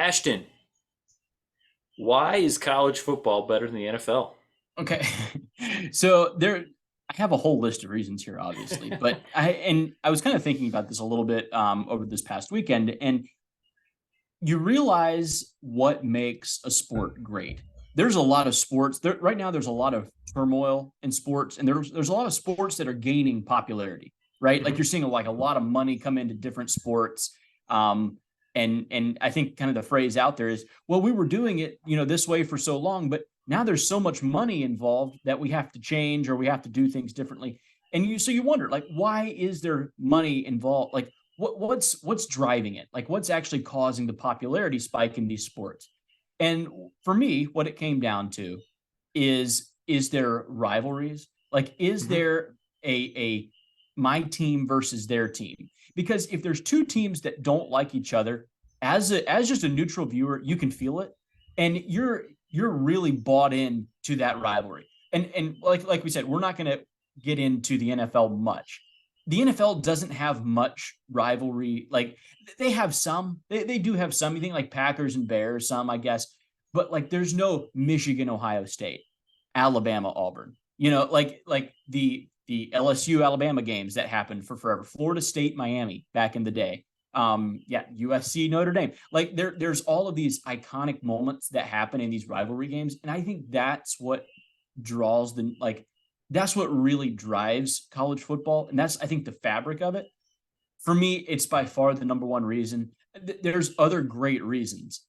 Ashton, why is college football better than the NFL? Okay. So I have a whole list of reasons here, obviously, but I was kind of thinking about this a little bit over this past weekend, and you realize what makes a sport great. There's a lot of sports there right now. There's a lot of turmoil in sports, and there's a lot of sports that are gaining popularity. Right, like Mhm. you're seeing like a lot of money come into different sports. Um, and I think kind of the phrase out there is, well, we were doing it, this way for so long, but now there's so much money involved that we have to change or we have to do things differently. And you wonder, like, why is there money involved? Like, what's driving it? Like, what's actually causing the popularity spike in these sports? And for me, what it came down to is there rivalries? Like, is Mhm. there a my team versus their team? Because if there's two teams that don't like each other, as just a neutral viewer, you can feel it, and you're really bought in to that rivalry. And like we said, we're not going to get into the NFL much. The NFL doesn't have much rivalry. Like, they have some, they do have some. You think like Packers and Bears, some, I guess, but like there's no Michigan, Ohio State, Alabama, Auburn. Like the LSU Alabama games that happened for forever, Florida State, Miami back in the day. Yeah, USC, Notre Dame. Like there's all of these iconic moments that happen in these rivalry games, and I think that's what draws the like that's what really drives college football, and that's, I think, the fabric of it. For me, it's by far the number one reason. There's other great reasons,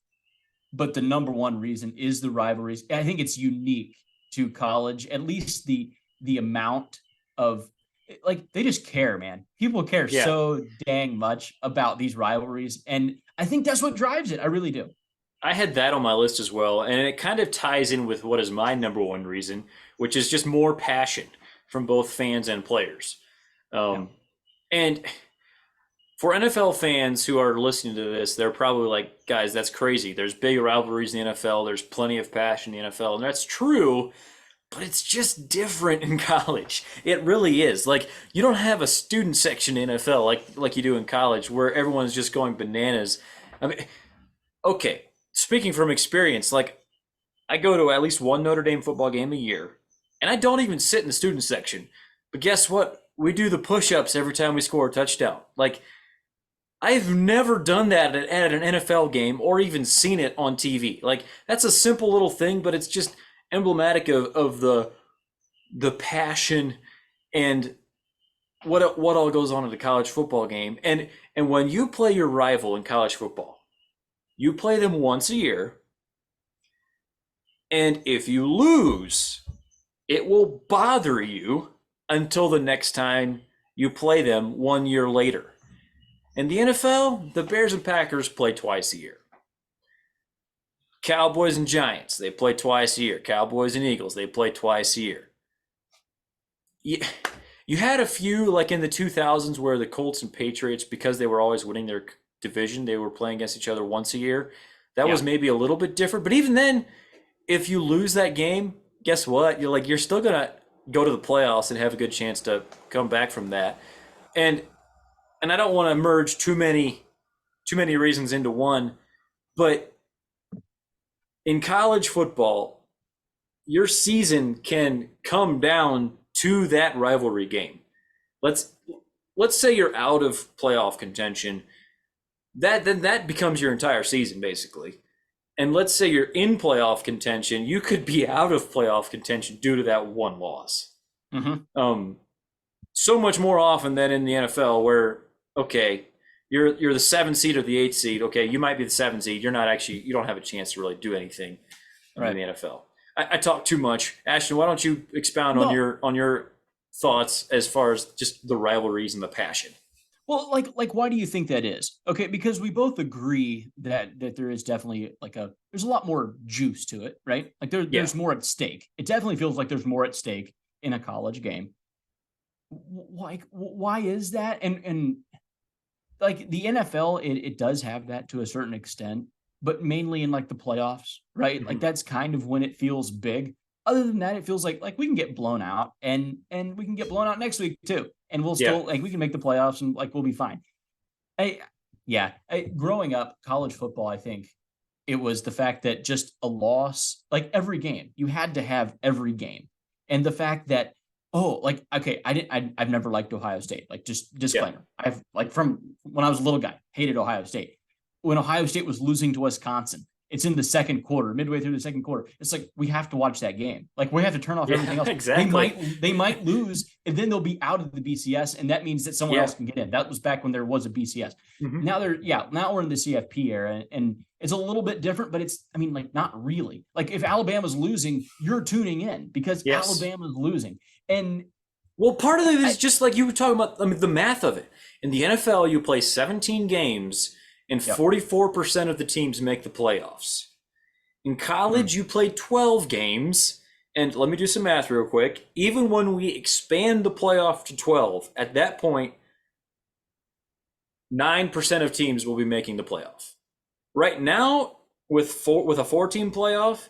but the number one reason is the rivalries. I think it's unique to college, at least the amount of, like, they just care, man. People care Yeah, so dang much about these rivalries, and I think that's what drives it. I really do. I had that on my list as well, and it kind of ties in with what is my number one reason, which is just more passion from both fans and players. Yeah. Um, and for NFL fans who are listening to this, they're probably like, guys, that's crazy. There's big rivalries in the NFL. There's plenty of passion in the NFL. And that's true, but it's just different in college. It really is. Like, you don't have a student section in NFL like you do in college where everyone's just going bananas. I mean, okay, speaking from experience, like, I go to at least one Notre Dame football game a year, and I don't even sit in the student section. But guess what? We do the push-ups every time we score a touchdown. Like, I've never done that at an NFL game or even seen it on TV. Like, that's a simple little thing, but it's just emblematic of the passion and what all goes on in a college football game. And when you play your rival in college football, you play them once a year, and if you lose, it will bother you until the next time you play them 1 year later. In the NFL, the Bears and Packers play twice a year. Cowboys and Giants, they play twice a year. Cowboys and Eagles, they play twice a year. You, you had a few, like in the 2000s, where the Colts and Patriots, because they were always winning their division, they were playing against each other once a year. That was Yeah. maybe a little bit different. But even then, if you lose that game, guess what? You're still gonna go to the playoffs and have a good chance to come back from that. And and I don't want to merge too many reasons into one, but in college football, your season can come down to that rivalry game. Let's let's say you're out of playoff contention. That becomes your entire season basically. And let's say you're in playoff contention, you could be out of playoff contention due to that one loss. Mm-hmm. Um, so much more often than in the NFL, where okay, you're the 7th seed or the 8th seed. Okay, you might be the 7th seed. You don't have a chance to really do anything in Right. the NFL. I talk too much. Ashton, why don't you expound on No. your thoughts as far as just the rivalries and the passion? Well, like why do you think that is? Okay, because we both agree that there is definitely like there's a lot more juice to it, right? Like Yeah. there's more at stake. It definitely feels like there's more at stake in a college game. Why is that? And like the NFL, it does have that to a certain extent, but mainly in like the playoffs, right? Like Mhm. that's kind of when it feels big. Other than that, it feels like we can get blown out, and we can get blown out next week too, and we'll Yeah. still, like, we can make the playoffs, and like we'll be fine. I Yeah, growing up college football, I think. It was the fact that just a loss, like every game, you had to have every game. And the fact that, oh, like, okay, I've never liked Ohio State. Like, just Yeah. disclaimer. I've, like, from when I was a little guy, hated Ohio State. When Ohio State was losing to Wisconsin, it's in the second quarter, midway through the second quarter. It's like, we have to watch that game. Like, we have to turn off everything Yeah, else. exactly. They might lose, and then they'll be out of the BCS, and that means that someone Yeah. else can get in. That was back when there was a BCS. Hmm. Now we're in the CFP era, and it's a little bit different, but it's, I mean, like, not really. Like, if Alabama's losing, you're tuning in because Yes. Alabama's losing. And Well, part of it is I, just like you were talking about, I mean, the math of it. In the NFL, you play 17 games and yep. 44% of the teams make the playoffs. In Mhm. college, you play 12 games. And let me do some math real quick. Even when we expand the playoff to 12, at that point, 9% of teams will be making the playoff. Right now, with a 4-team playoff,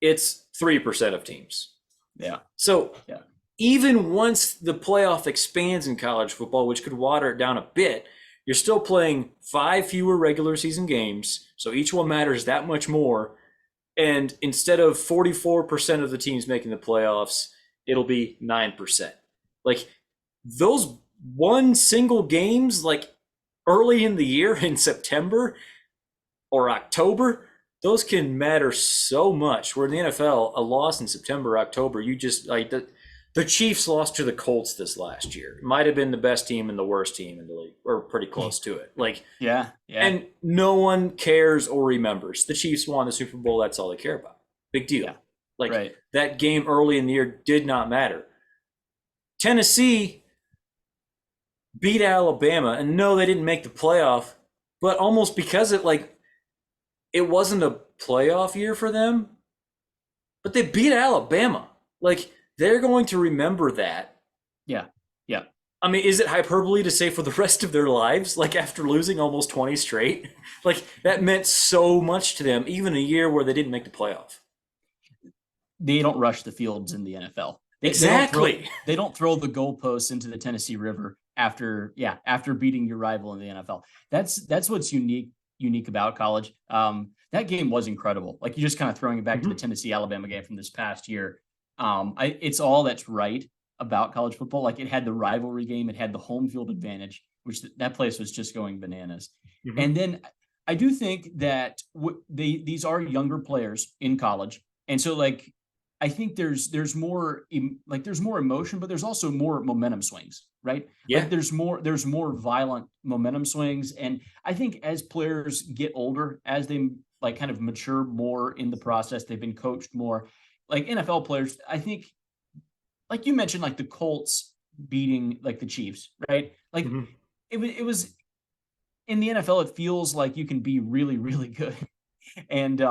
it's 3% of teams. Yeah. So Yeah. even once the playoff expands in college football, which could water it down a bit, you're still playing 5 fewer regular season games. So each one matters that much more. And instead of 44% of the teams making the playoffs, it'll be 9%. Like those one single games, like early in the year in September or October, those can matter so much. Where in the NFL, a loss in September, October, you just like the Chiefs lost to the Colts this last year. It might have been the best team and the worst team in the league, or pretty close to it. Like, Yeah. Yeah. and no one cares or remembers. The Chiefs won the Super Bowl. That's all they care about. Big deal. Yeah. Like Right. that game early in the year did not matter. Tennessee beat Alabama, and no, they didn't make the playoff, but almost because it wasn't a playoff year for them, but they beat Alabama. Like they're going to remember that. Yeah. Yeah. I mean, is it hyperbole to say for the rest of their lives, like after losing almost 20 straight? Like that meant so much to them, even a year where they didn't make the playoff. They don't rush the fields in the NFL. Exactly. They don't throw the goalposts into the Tennessee River after beating your rival in the NFL. That's what's unique about college. That game was incredible. Like, you just kind of throwing it back to the Mm-hmm. Tennessee Alabama game from this past year. It's all that's right about college football. Like, it had the rivalry game, it had the home field advantage, which that place was just going bananas. Mm-hmm. And then I do think that these are younger players in college, and so, like, I think there's more there's more emotion, but there's also more momentum swings, right? Yeah. Like, there's more violent momentum swings, and I think as players get older, as they, like, kind of mature more in the process, they've been coached more. Like NFL players, I think, like you mentioned, like the Colts beating, like, the Chiefs, right? Like, Mm-hmm. it was in the NFL, it feels like you can be really, really good, and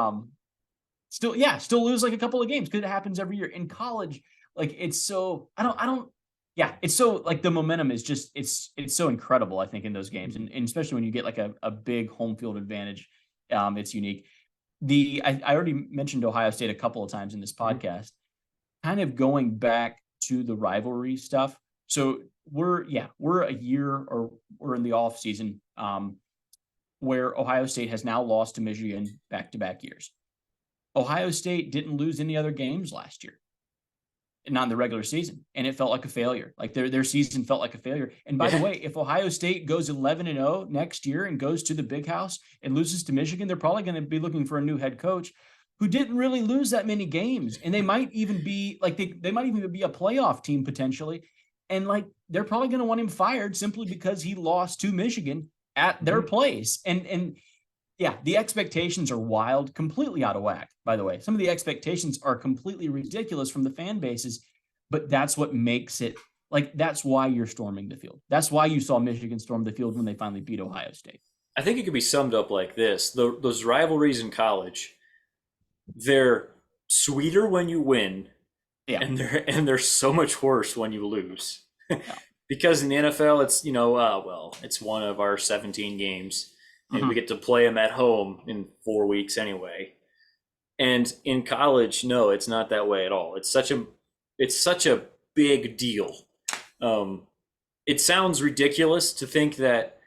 still lose like a couple of games because it happens every year. In college, like, it's so, I don't yeah, it's so, like, the momentum is just, it's so incredible, I think, in those games, and especially when you get like a big home field advantage. It's unique. I already mentioned Ohio State a couple of times in this Mm-hmm. podcast, kind of going back to the rivalry stuff. So we're a year, or we're in the off season, where Ohio State has now lost to Michigan back to back years. Ohio State didn't lose any other games last year, not in the regular season, and it felt like a failure. Like, their season felt like a failure. And by the Yeah. way, if Ohio State goes 11-0 next year and goes to the Big House and loses to Michigan, they're probably going to be looking for a new head coach who didn't really lose that many games, and they might even be like, they might even be a playoff team potentially, and, like, they're probably going to want him fired simply because he lost to Michigan at their Mm-hmm. place. And yeah, the expectations are wild, completely out of whack, by the way. Some of the expectations are completely ridiculous from the fan bases, but that's what makes it, like, that's why you're storming the field. That's why you saw Michigan storm the field when they finally beat Ohio State. I think it could be summed up like this: those rivalries in college, they're sweeter when you win, Yeah. and they're so much worse when you lose. Yeah. Because in the NFL, it's well, it's one of our 17 games, and we Mhm. get to play them at home in 4 weeks anyway. And in college, no, it's not that way at all. It's such a big deal. Um, it sounds ridiculous to think that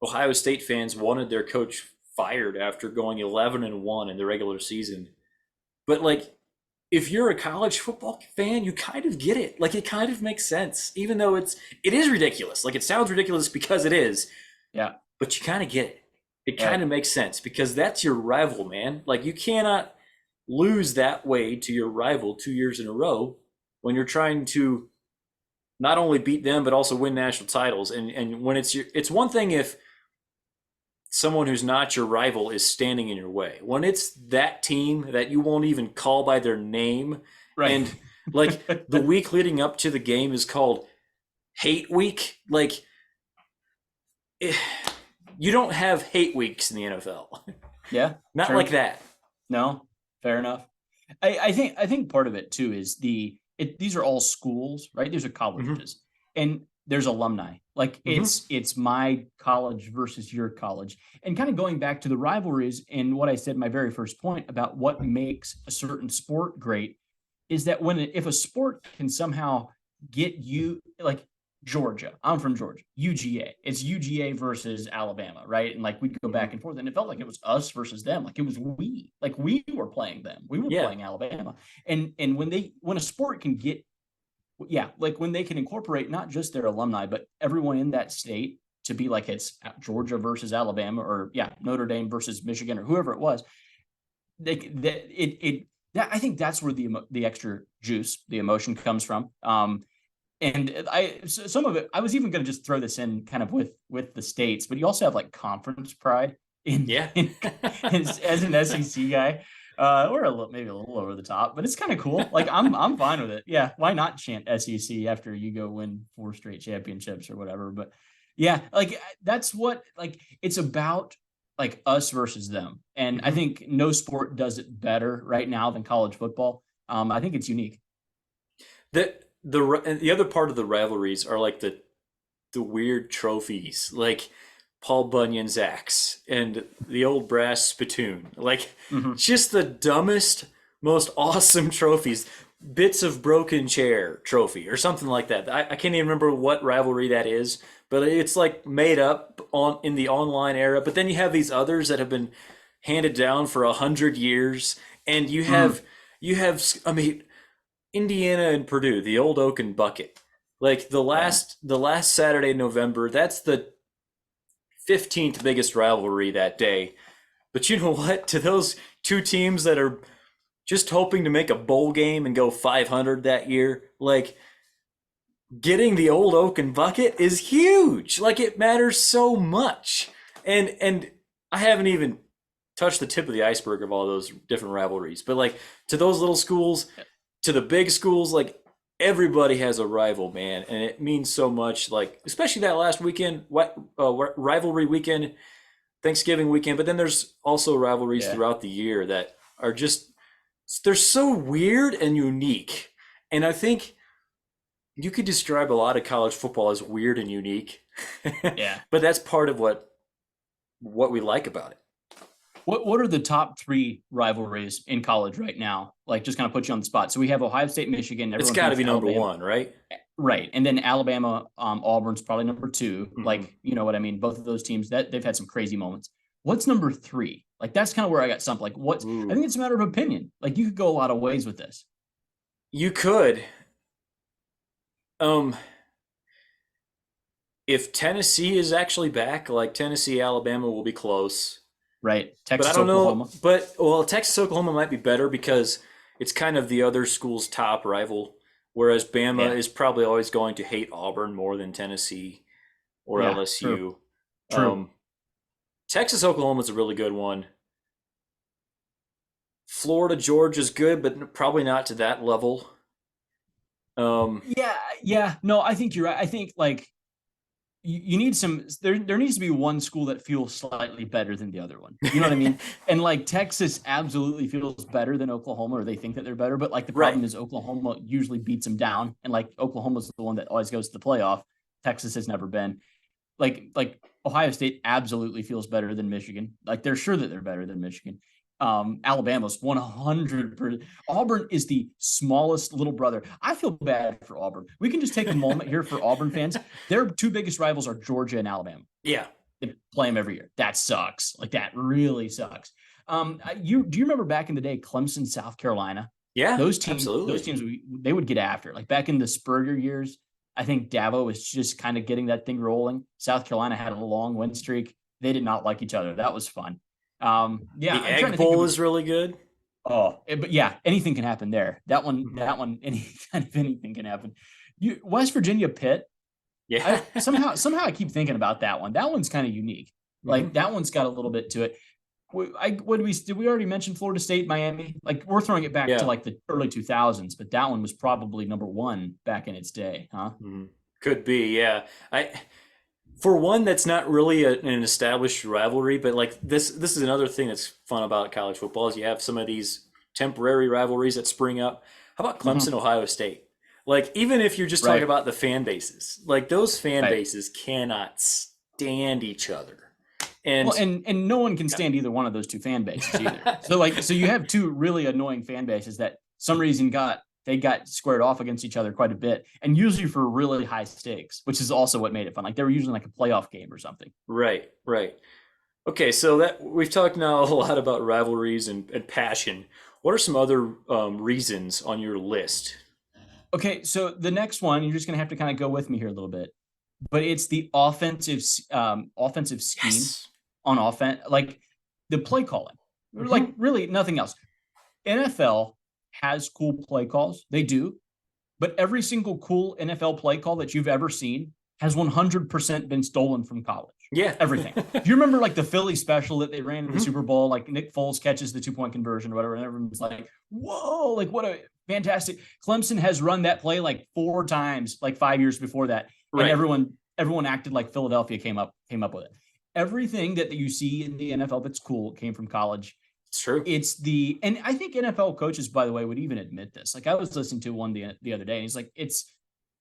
Ohio State fans wanted their coach fired after going 11-1 in the regular season. But like, if you're a college football fan, you kind of get it. Like, it kind of makes sense, even though it is ridiculous. Like, it sounds ridiculous because it is, Yeah. but you kind of get it. It kind Right. of makes sense because that's your rival, man. Like, you cannot lose that way to your rival 2 years in a row when you're trying to not only beat them but also win national titles. And when it's one thing if someone who's not your rival is standing in your way. When it's that team that you won't even call by their name, Right. and like the week leading up to the game is called hate week, like you don't have hate weeks in the NFL. Yeah. Not True. like that. No, fair enough. I think part of it too is these are all schools, right? These are Mm-hmm. colleges, and there's alumni. Like Mm-hmm. it's my college versus your college, and kind of going back to the rivalries and what I said in my very first point about what makes a certain sport great is that if a sport can somehow get you like Georgia, I'm from Georgia, UGA. It's UGA versus Alabama, right? And like we'd go Mm-hmm. back and forth, and it felt like it was us versus them. Like it was like we were playing them, we were Yeah. playing Alabama. And when a sport can get, yeah, like when they can incorporate not just their alumni, but everyone in that state to be like it's Georgia versus Alabama, or yeah, Notre Dame versus Michigan, or whoever it was, that I think that's where the extra juice, the emotion comes from. And some of it, I was even going to just throw this in kind of with the states, but you also have like conference pride in, Yeah. as an SEC guy. Or maybe a little over the top, but it's kind of cool. Like I'm fine with it. Yeah, why not chant SEC after you go win 4 straight championships or whatever? But yeah, like that's what, like it's about, like us versus them. And I Mm-hmm. think no sport does it better right now than college football. I think it's unique. The other part of the rivalries are like the weird trophies, like Paul Bunyan's axe and the old brass spittoon. Like, Mhm. just the dumbest, most awesome trophies. Bits of broken chair trophy or something like that. I can't even remember what rivalry that is, but it's like made up on in the online era. But then you have these others that have been handed down for 100 years, and Mm. you have I mean Indiana and Purdue, the old Oaken bucket. Like Yeah. the last Saturday in November, that's the 15th biggest rivalry that day. But you know what? To those two teams that are just hoping to make a bowl game and go 500 that year, like getting the old Oaken bucket is huge. Like, it matters so much. And I haven't even touched the tip of the iceberg of all those different rivalries. But like, to those little schools, to the big schools, like everybody has a rival, man, and it means so much. Like, especially that last weekend, rivalry weekend, Thanksgiving weekend. But then there's also rivalries Yeah. throughout the year that are just they're so weird and unique. And I think you could describe a lot of college football as weird and unique, Yeah. but that's part of what we like about it. What are the top three rivalries in college right now? Like, just kind of put you on the spot. So we have Ohio State, Michigan. It's Everyone got to thinks be number Alabama, one, right? right? And then Alabama, Auburn's probably number two. Mm-hmm. Like, you know what I mean? Both of those teams that they've had some crazy moments. What's number three? Like, that's kind of where I got stumped. Like, I Ooh, think it's a matter of opinion. Like, you could go a lot of ways with this, you could. Um, if Tennessee is actually back, like Tennessee, Alabama will be close. right? But I Texas, don't know. Oklahoma. But well, Texas Oklahoma might be better because it's kind of the other school's top rival, whereas Bama Yeah. is probably always going to hate Auburn more than Tennessee or Yeah. True. LSU. True. Um, Texas Oklahoma is a really good one. Florida Georgia is good, but probably not to that level. Um, Yeah. Yeah. No, I think you're right. I think like you need there needs to be one school that feels slightly better than the other one. You know what I mean? And like Texas absolutely feels better than Oklahoma, or they think that they're better, but like the right. problem is Oklahoma usually beats them down, and like Oklahoma's the one that always goes to the playoff. Texas has never been. Like Ohio State absolutely feels better than Michigan. Like they're sure that they're better than Michigan. Alabama's 100%. Auburn is the smallest little brother. I feel bad for Auburn. We can just take a moment here for Auburn fans. Their two biggest rivals are Georgia and Alabama. Yeah. They play them every year. That sucks. Like that really sucks. You do you remember back in the day, Clemson, South Carolina? Yeah, Those absolutely. teams, they would get after. Like back in the Spurrier years, I think Dabo was just kind of getting that thing rolling. South Carolina had a long win streak. They did not like each other. That was fun. Yeah, The I'm trying Egg to think Bowl of. is really good. But yeah, anything can happen there. Mhm. That one, any kind of anything can happen. West Virginia Pitt. Yeah. I somehow I keep thinking about that one. That one's kind of unique. hmm Like that one's got a little bit to it. What did we already mention Florida State, Miami? Like we're throwing it back to Yeah. like the early 2000s, but that one was probably number one back in its day, huh? Mhm. Could be, yeah. I For one that's not really an established rivalry, but like this is another thing that's fun about college football is you have some of these temporary rivalries that spring up. How about Clemson, Mm-hmm. Ohio State? Like even if you're just talking Right, about the fan bases, like those fan right. bases cannot stand each other. Well, And and no one can stand either one of those two fan bases either. So you have two really annoying fan bases that some reason got squared off against each other quite a bit, and usually for really high stakes, which is also what made it fun. Like they were usually like a playoff game or something. right, right. Okay, so that we've talked now a lot about rivalries and passion. What are some other reasons on your list? Okay, so the next one, you're just gonna have to kind of go with me here a little bit, but it's the offensive scheme Yes. on offense, like the play calling, like hmm really nothing else. NFL has cool play calls, they do, but every single cool NFL play call that you've ever seen has 100% been stolen from college. Yeah. Everything. Do you remember like the Philly special that they ran in the hmm Super Bowl? Like Nick Foles catches the 2 point conversion or whatever, and everyone's like, "Whoa! Like what a fantastic!" Clemson has run that play like 4 times, like 5 years before that, and Right. everyone acted like Philadelphia came up with it. Everything that you see in the NFL that's cool came from college. It's true. And I think NFL coaches, by the way, would even admit this. Like I was listening to one the other day, and he's like, it's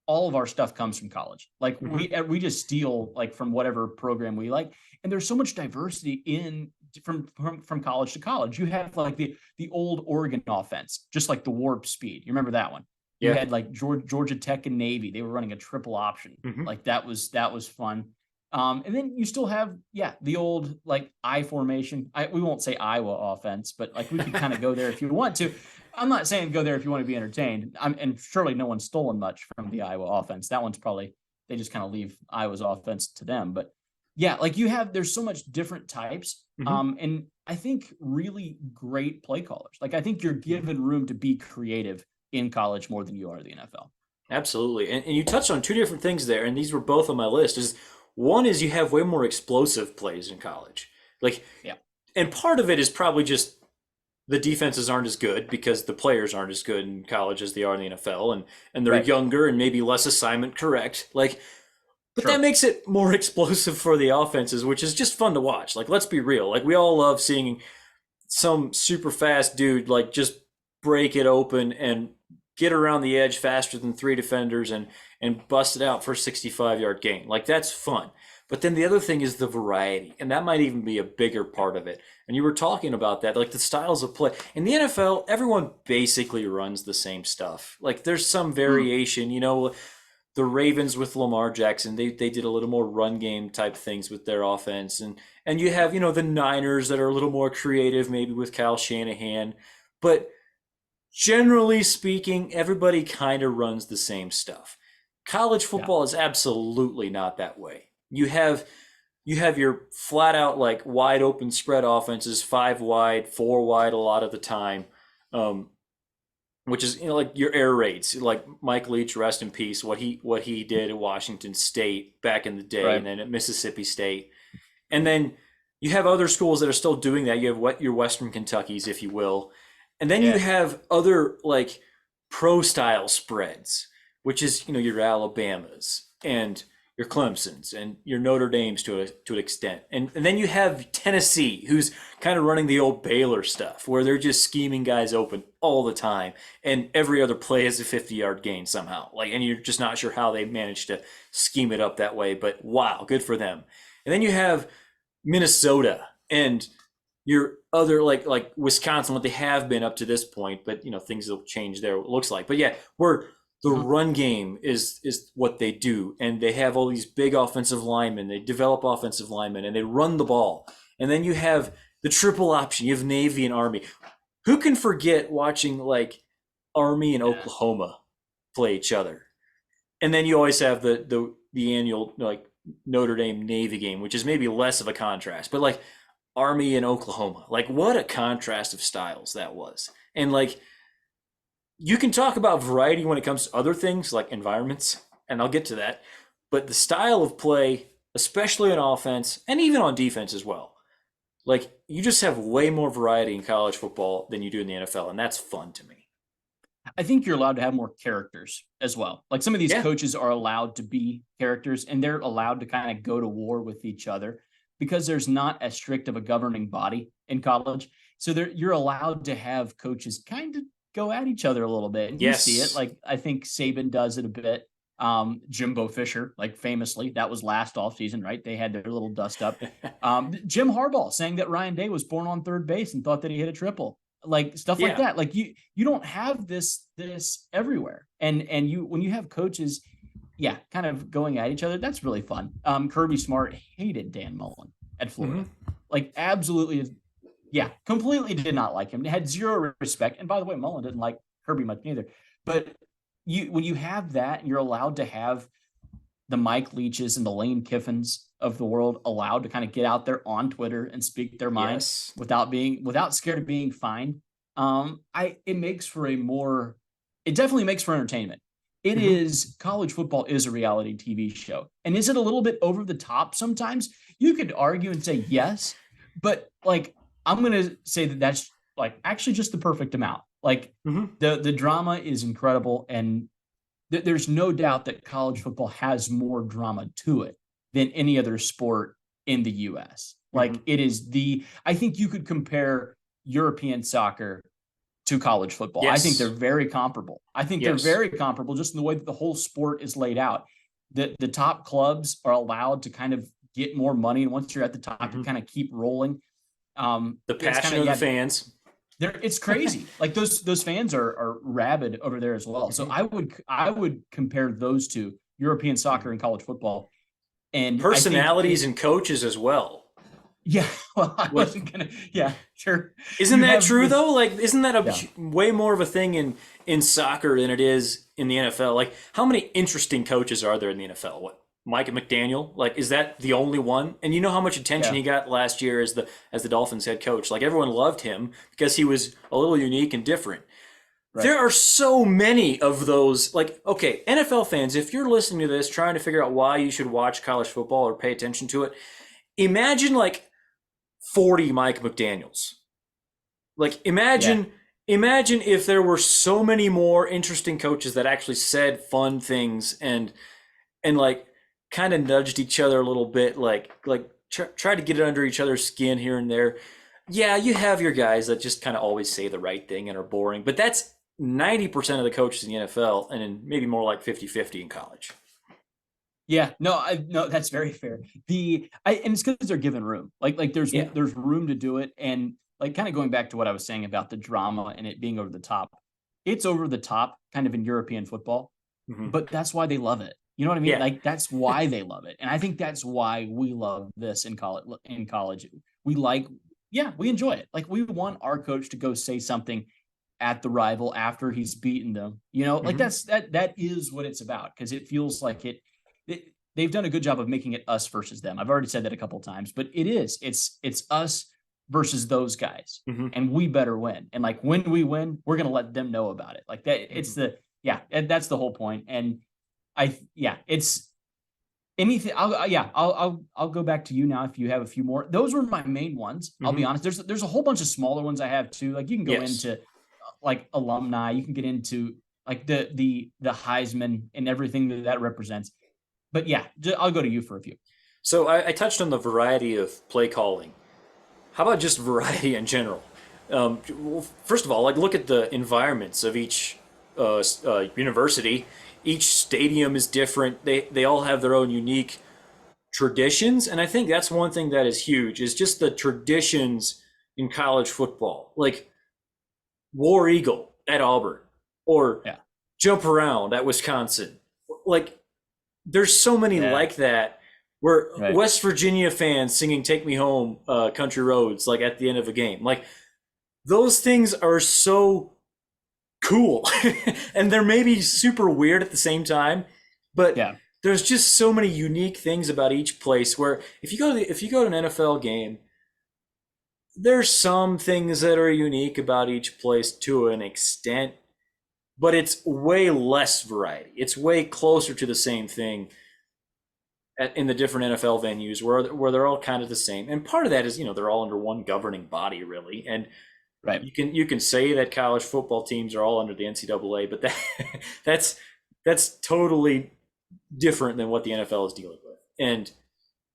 all of our stuff comes from college. Like hmm we just steal like from whatever program we like, and there's so much diversity in from college to college. You have like the old Oregon offense, just like the warp speed. You remember that one? You Yeah. had like Georgia Tech and Navy. They were running a triple option. hmm Like that was fun. And then you still have, yeah, the old like I formation. We won't say Iowa offense, but like we could kind of go there if you want to. I'm not saying go there if you want to be entertained. And surely no one's stolen much from the Iowa offense. That one's probably they just kind of leave Iowa's offense to them. But yeah, like there's so much different types. hmm And I think really great play callers. Like I think you're given room to be creative in college more than you are the NFL. Absolutely. And you touched on two different things there, and these were both on my list. Is one is you have way more explosive plays in college. Like, Yeah. and part of it is probably just the defenses aren't as good because the players aren't as good in college as they are in the NFL, and they're Right. younger and maybe less assignment correct. Like, but that Sure. makes it more explosive for the offenses, which is just fun to watch. Like, let's be real. Like, we all love seeing some super fast dude like just break it open and get around the edge faster than three defenders and bust it out for a 65-yard gain. Like that's fun. But then the other thing is the variety, and that might even be a bigger part of it. And you were talking about that, like the styles of play. In the NFL, everyone basically runs the same stuff. Like there's some Mm, variation, the Ravens with Lamar Jackson, they did a little more run game type things with their offense. And you have, the Niners that are a little more creative, maybe with Kyle Shanahan. But generally speaking, everybody kind of runs the same stuff. College yeah. football is absolutely not that way. You have your flat out like wide open spread offenses, five wide, four wide a lot of the time, um, which is like your air raids, like Mike Leach, rest in peace. What he did at Washington State back in the day, and Right. then at Mississippi State, and then you have other schools that are still doing that. You have what your Western Kentuckies, if you will, and then you Yeah. have other like pro style spreads, which is your Alabamas and your Clemsons and your Notre Dames to an extent, and then you have Tennessee, who's kind of running the old Baylor stuff, where they're just scheming guys open all the time, and every other play is a 50-yard gain somehow. Like, and you're just not sure how they managed to scheme it up that way, but wow, good for them. And then you have Minnesota and your other like Wisconsin, what they have been up to this point, but things will change there. It looks like, but yeah, we're the Mhm. run game is what they do, and they have all these big offensive linemen. They develop offensive linemen, and they run the ball. And then you have the triple option. You have Navy and Army. Who can forget watching like Army and Yeah. Oklahoma play each other? And then you always have the annual like Notre Dame Navy game, which is maybe less of a contrast, but like Army and Oklahoma, like what a contrast of styles that was. And like you can talk about variety when it comes to other things like environments, and I'll get to that. But the style of play, especially on offense and even on defense as well, like you just have way more variety in college football than you do in the NFL, and that's fun to me. I think you're allowed to have more characters as well. Like some of these Yeah. coaches are allowed to be characters and they're allowed to kind of go to war with each other because there's not as strict of a governing body in college. So you're allowed to have coaches kind of go at each other a little bit. And you see it. Yes. Like I think Saban does it a bit. Jimbo Fisher, like famously, that was last off season, right? They had their little dust up. Jim Harbaugh saying that Ryan Day was born on third base and thought that he hit a triple, like stuff like Yeah. that. Like you don't have this everywhere, and you when you have coaches, yeah, kind of going at each other, that's really fun. Kirby Smart hated Dan Mullen at Florida, like absolutely, yeah, completely did not like him, had zero respect. And by the way, Mullen didn't like Kirby much neither. But you when you have that, and you're allowed to have the Mike Leaches and the Lane Kiffins of the world allowed to kind of get out there on Twitter and speak their mind Yes. without scared of being fined. It makes for a more, it definitely makes for entertainment. It Mm-hmm. is, college football is a reality TV show. And is it a little bit over the top sometimes? You could argue and say yes, but like I'm gonna say that that's like actually just the perfect amount. Like Mm-hmm. the drama is incredible, and there's no doubt that college football has more drama to it than any other sport in the US. Mm-hmm. Like it is I think you could compare European soccer to college football. I think they're Yes. very comparable. I think they're Yes. very comparable just in the way that the whole sport is laid out. The top clubs are allowed to kind of get more money. And once you're at the top, you Mm-hmm. kind of keep rolling. The It's kind passion of, of the yeah, fans. it's crazy. Like those fans are rabid over there as well. So Mm-hmm. I would compare those two, European soccer and college football. And I think Personalities and coaches as well. yeah, well, I Like, wasn't gonna, yeah, sure. isn't You that have true this, though? Like, isn't that yeah, way more of a thing in soccer than it is in the NFL? Like, how many interesting coaches are there in the NFL? What, Mike McDaniel? Like, is that the only one? And you know how much attention yeah, he got last year as the Dolphins head coach. Like, everyone loved him because he was a little unique and different. right. There are so many of those. Like, okay, NFL fans, if you're listening to this, trying to figure out why you should watch college football or pay attention to it, imagine like 40 Mike McDaniels. Like Yeah. imagine if there were so many more interesting coaches that actually said fun things and like kind of nudged each other a little bit, like try to get it under each other's skin here and there. Yeah, you have your guys that just kind of always say the right thing and are boring, but that's 90% of the coaches in the NFL and then maybe more like 50-50 in college. Yeah, no, that's very fair. And it's because they're given room. Like Yeah. there's room to do it, and like kind of going back to what I was saying about the drama and it being over the top. It's over the top, kind of in European football, Hmm. but that's why they love it. You know what I mean? Yeah. Like that's why they love it, and I think that's why we love this in college. In college, we like, yeah, we enjoy it. Like we want our coach to go say something at the rival after he's beaten them. You know, like Hmm. that is what it's about, because it feels like they've done a good job of making it us versus them. I've already said that a couple of times, but it's us versus those guys, Hmm. and we better win. And like when we win, we're gonna let them know about it. Like that, it's Hmm. the yeah, and that's the whole point. And it's anything. I'll go back to you now if you have a few more. Those were my main ones. I'll be Hmm. honest. There's a whole bunch of smaller ones I have too. Like you can go Yes. into like alumni. You can get into like the Heisman and everything that represents. But yeah, I'll go to you for a few. So I touched on the variety of play calling. How about just variety in general? Well, first of all, like look at the environments of each university. Each stadium is different. They all have their own unique traditions, and I think that's one thing that is huge. Is just the traditions in college football, like War Eagle at Auburn, or Yeah. jump around at Wisconsin. Like there's so many Yeah. like that where Right. West Virginia fans singing "Take Me Home, Country Roads" like at the end of a game. Like those things are so cool, and they're maybe super weird at the same time, but Yeah. there's just so many unique things about each place. Where if you go to an NFL game, there's some things that are unique about each place to an extent, but it's way less variety. It's way closer to the same thing in the different NFL venues where they're all kind of the same. And part of that is, they're all under one governing body really. And Right. you can say that college football teams are all under the NCAA, but that's that's totally different than what the NFL is dealing with. And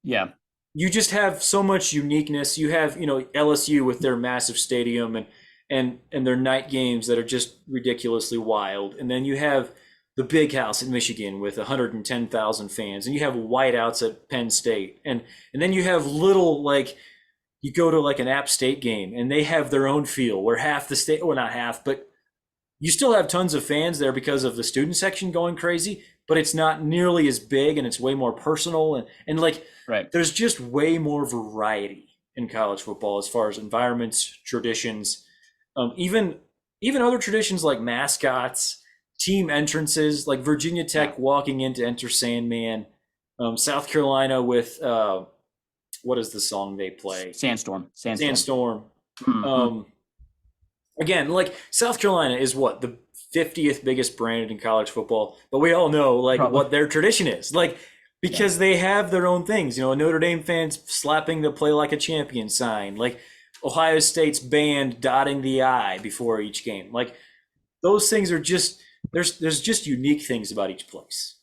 Yeah. you just have so much uniqueness. You have, LSU with their massive stadium and their night games that are just ridiculously wild. And then you have the Big House in Michigan with 110,000 fans, and you have whiteouts at Penn State, and then you have little like you go to like an App State game, and they have their own feel where half the state, well, not half, but you still have tons of fans there because of the student section going crazy, but it's not nearly as big and it's way more personal and like Right. there's just way more variety in college football as far as environments, traditions, even other traditions like mascots, team entrances, like Virginia Yeah. Tech walking in to enter Sandman, South Carolina with what is the song they play? Sandstorm. Sandstorm. Sandstorm. Hmm. Um, Again, like South Carolina is what the 50th biggest brand in college football, but we all know like Probably. what their tradition is. Like Yeah. because they have their own things, a Notre Dame fans slapping the "play like a champion" sign, like Ohio State's band dotting the I before each game. Like those things are just there's just unique things about each place.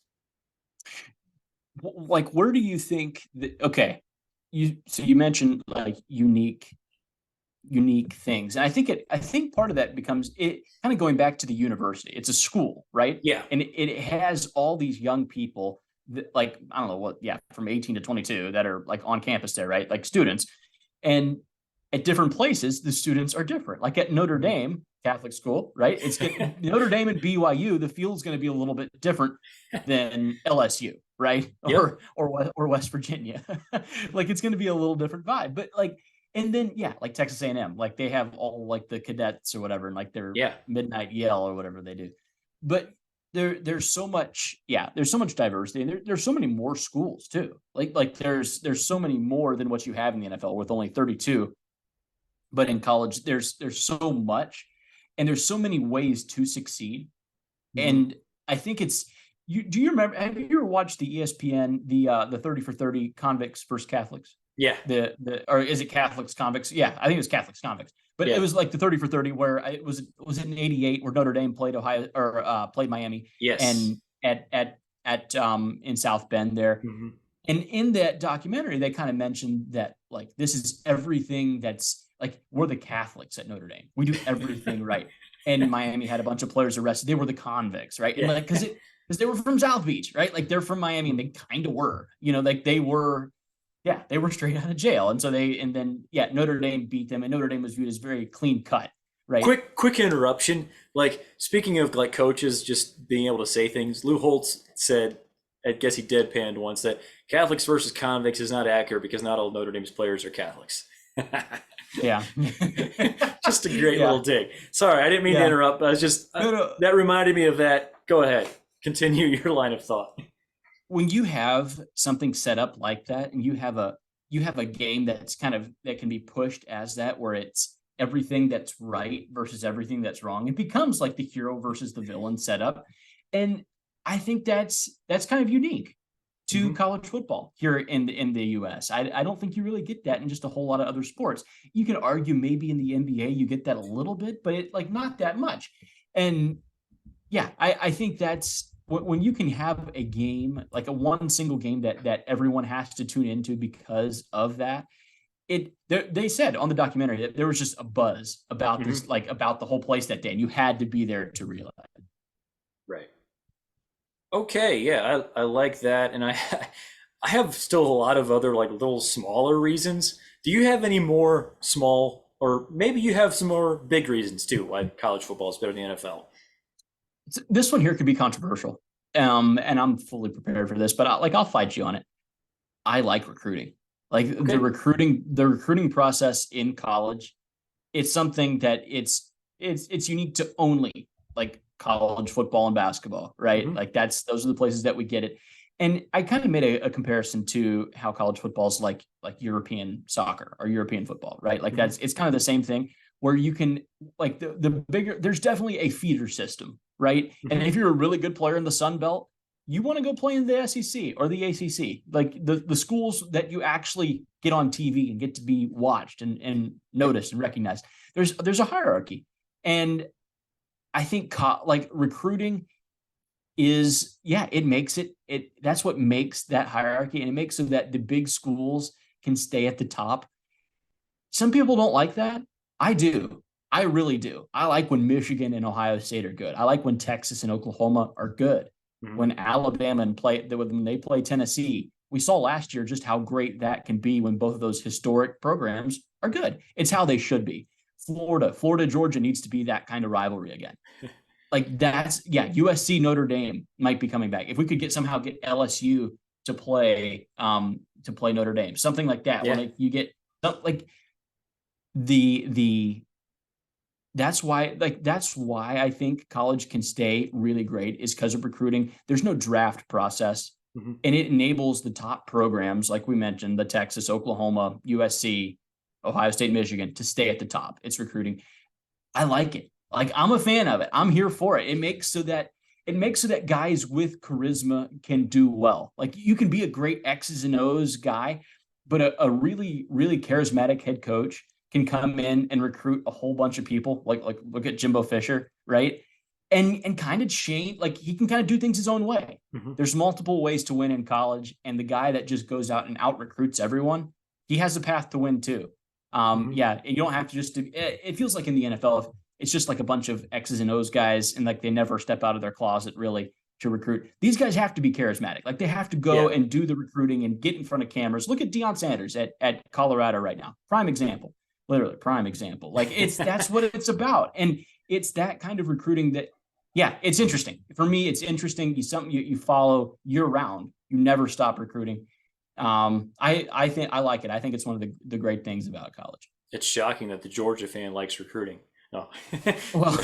Like, where do you think that? Okay, you mentioned like unique things, and I think part of that becomes it kind of going back to the university. It's a school, right? Yeah. And it has all these young people that, like, I don't know what, yeah, from 18 to 22 that are like on campus there, right? Like students, and at different places the students are different. Like at Notre Dame Catholic school, right? Notre Dame and BYU, the field's going to be a little bit different than LSU, right? Yep. Or West Virginia. Like it's going to be a little different vibe. But like, and then yeah, like Texas A&M, like they have all like the cadets or whatever, and like their Yeah. midnight yell or whatever they do. But there's so much, yeah, there's so much diversity, and there's so many more schools too. Like there's so many more than what you have in the NFL with only 32. But in college, there's so much, and there's so many ways to succeed. Mhm. And I think it's you. Do you remember? Have you ever watched the ESPN, the 30 for 30 convicts versus Catholics? Yeah. The or is it Catholics convicts? Yeah, I think it was Catholics convicts. But it Yeah. was like the 30 for 30 where it in '88 where Notre Dame played Ohio or played Miami, Yes. and at in South Bend there. Mhm. And in that documentary, they kind of mentioned that like this is everything that's like we're the Catholics at Notre Dame. We do everything right. And Miami had a bunch of players arrested. They were the convicts, right? And Yeah. like because they were from South Beach, right? Like they're from Miami, and they kind of were, like they were, yeah, they were straight out of jail. And so and then yeah, Notre Dame beat them, and Notre Dame was viewed as very clean cut, right? Quick interruption. Like speaking of like coaches just being able to say things, Lou Holtz said, I guess he deadpanned once that Catholics versus convicts is not accurate because not all Notre Dame's players are Catholics. Yeah. Just a great Yeah. little dig. Sorry, I didn't mean to Yeah. interrupt. I was just No. that reminded me of that. Go ahead, continue your line of thought. When you have something set up like that, and you have a game that's kind of that can be pushed as that, where it's everything that's right versus everything that's wrong, it becomes like the hero versus the villain setup. And I think that's kind of unique to Mhm. college football here in the US. I don't think you really get that in just a whole lot of other sports. You can argue maybe in the NBA you get that a little bit, but it like not that much. And yeah, I think that's when you can have a game like a one single game that everyone has to tune into because of that. They said on the documentary that there was just a buzz about this, Mhm. like about the whole place that day, and you had to be there to realize it. Right. Okay, yeah, I like that, and I I have still a lot of other like little smaller reasons. Do you have any more small, or maybe you have some more big reasons too why college football is better than the NFL? This one here could be controversial. And I'm fully prepared for this, but I'll fight you on it. I like recruiting. Like Okay. the recruiting process in college, it's something that it's unique to only like college football and basketball, right? Hmm. Like those are the places that we get it. And I kind of made a comparison to how college football is like European soccer or European football, right? Like Hmm. it's kind of the same thing where you can like the bigger there's definitely a feeder system, right? And Hmm. if you're a really good player in the Sun Belt, you want to go play in the SEC or the ACC, like the schools that you actually get on TV and get to be watched and noticed and recognized. There's a hierarchy, and I think like recruiting is it makes it that's what makes that hierarchy, and it makes so that the big schools can stay at the top. Some people don't like that. I do. I really do. I like when Michigan and Ohio State are good. I like when Texas and Oklahoma are good. Hmm. When Alabama when they play Tennessee, we saw last year just how great that can be when both of those historic programs are good. It's how they should be. Florida, Georgia needs to be that kind of rivalry again. Like USC Notre Dame might be coming back. If we could get LSU to play Notre Dame, something like that. Yeah. When you get like the that's why I think college can stay really great is because of recruiting. There's no draft process, Hmm. and it enables the top programs like we mentioned, the Texas, Oklahoma, USC, Ohio State, Michigan, to stay at the top. It's recruiting. I like it. Like I'm a fan of it. I'm here for it. It makes so that guys with charisma can do well. Like you can be a great X's and O's guy, but a really, really charismatic head coach can come in and recruit a whole bunch of people. Like look at Jimbo Fisher, right? And kind of change, like he can kind of do things his own way. Hmm. There's multiple ways to win in college, and the guy that just goes out and out recruits everyone, he has a path to win too. Hmm. Yeah, you don't have to just. It feels like in the NFL, it's just like a bunch of X's and O's guys, and like they never step out of their closet really to recruit. These guys have to be charismatic. Like they have to go Yeah. and do the recruiting and get in front of cameras. Look at Deion Sanders at Colorado right now. Prime example, literally prime example. Like that's what it's about, and it's that kind of recruiting that. Yeah, it's interesting. For me, it's interesting. Something you follow year round. You never stop recruiting. I think I like it. I think it's one of the great things about college. It's shocking that the Georgia fan likes recruiting. No. Well,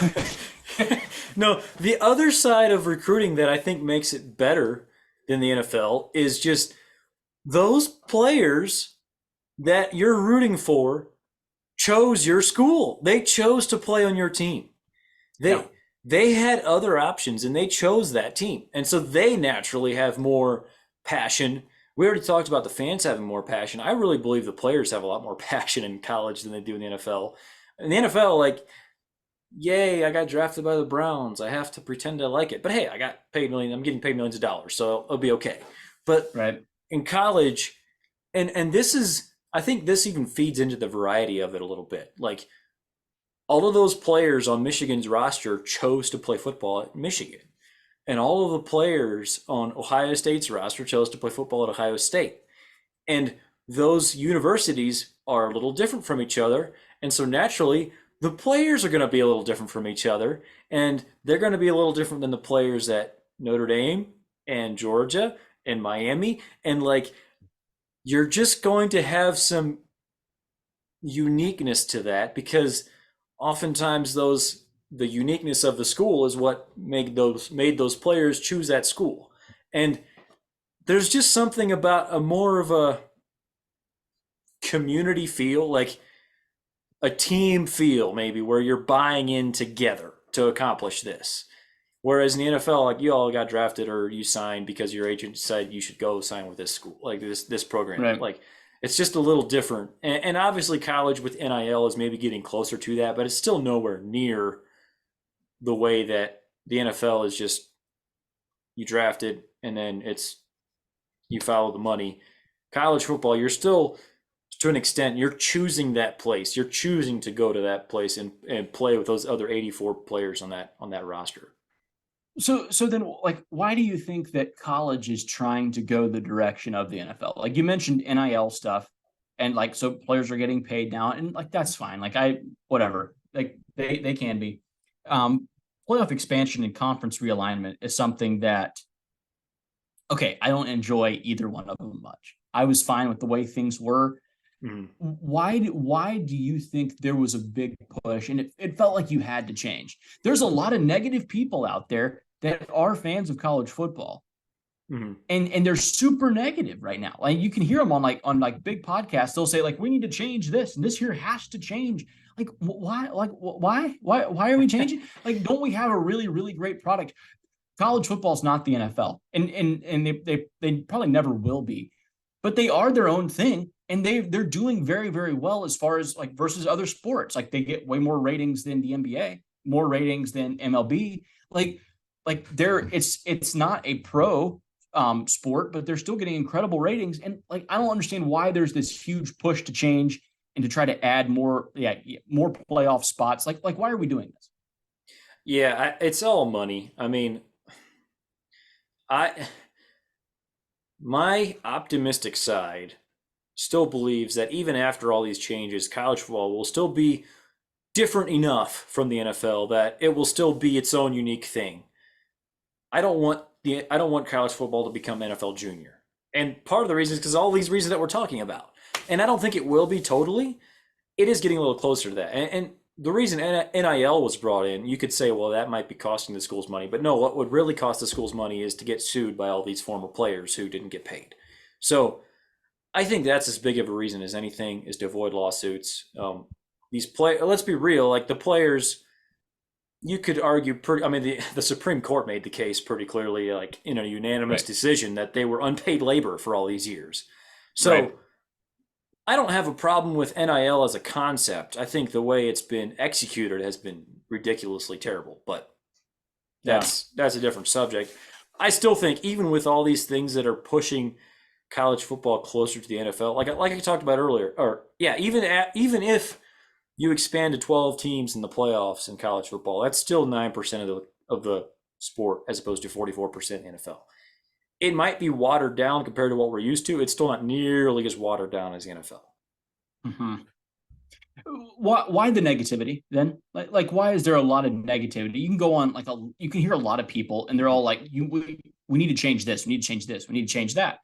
No, the other side of recruiting that I think makes it better than the NFL is just those players that you're rooting for chose your school. They chose to play on your team. yeah, They they had other options and they chose that team. And so they naturally have more passion. We already talked about the fans having more passion. I really believe the players have a lot more passion in college than they do in the NFL. In the NFL, like, yay, I got drafted by the Browns. I have to pretend I like it. But hey, I got paid millions. I'm getting paid millions of dollars, so it'll be okay. But right. in college, and this is, I think this even feeds into the variety of it a little bit. Like all of those players on Michigan's roster chose to play football at Michigan. And all of the players on Ohio State's roster chose to play football at Ohio State. And those universities are a little different from each other. And so naturally, the players are going to be a little different from each other. And they're going to be a little different than the players at Notre Dame and Georgia and Miami. And like, you're just going to have some uniqueness to that because oftentimes the uniqueness of the school is what made those players choose that school. And there's just something about a more of a community feel, like a team feel maybe where you're buying in together to accomplish this. Whereas in the NFL, like you all got drafted or you signed because your agent said you should go sign with this school, like this program. Right. Like it's just a little different. And obviously college with NIL is maybe getting closer to that, but it's still nowhere near the way that the NFL is just you drafted and then it's you follow the money. College football, you're still to an extent you're choosing that place. You're choosing to go to that place and play with those other 84 players on that roster. So then like why do you think that college is trying to go the direction of the NFL? Like you mentioned NIL stuff and like so players are getting paid now and like that's fine. Like I whatever. Like they can be. Um playoff expansion and conference realignment is something that, okay, I don't enjoy either one of them much. I was fine with the way things were. Mhm. Why do you think there was a big push and it felt like you had to change? There's a lot of negative people out there that are fans of college football, Mhm. and they're super negative right now. Like you can hear them on like big podcasts. They'll say like we need to change this and this here has to change. Like why? Like why are we changing? Like don't we have a really great product? College football is not the NFL, and they probably never will be, but they are their own thing, and they're doing very well as far as like versus other sports. Like they get way more ratings than the NBA, more ratings than MLB. Like they're it's not a pro sport, but they're still getting incredible ratings. And like I don't understand why there's this huge push to change and to try to add more more playoff spots. Like why are we doing this? Yeah, it's all money. I mean, I my optimistic side still believes that even after all these changes, college football will still be different enough from the NFL that it will still be its own unique thing. I don't want college football to become NFL junior. And part of the reason is because all these reasons that we're talking about. And I don't think it will be totally. It is getting a little closer to that. And the reason NIL was brought in, you could say, well, that might be costing the schools money. But no, what would really cost the schools money is to get sued by all these former players who didn't get paid. So I think that's as big of a reason as anything is to avoid lawsuits. Let's be real, like the players, you could argue pretty. I mean, the Supreme Court made the case pretty clearly, like in a unanimous Right. decision, that they were unpaid labor for all these years. So Right. I don't have a problem with NIL as a concept. I think the way it's been executed has been ridiculously terrible, but Yeah. that's a different subject. I still think even with all these things that are pushing college football closer to the NFL, like I talked about earlier, or yeah, even if you expand to 12 teams in the playoffs in college football, that's still 9% of the sport as opposed to 44% in the NFL. It might be watered down compared to what we're used to. It's still not nearly as watered down as the NFL. Mhm. Why the negativity then? Like why is there a lot of negativity? You can go on like you can hear a lot of people and they're all like we need to change this, we need to change this, we need to change that.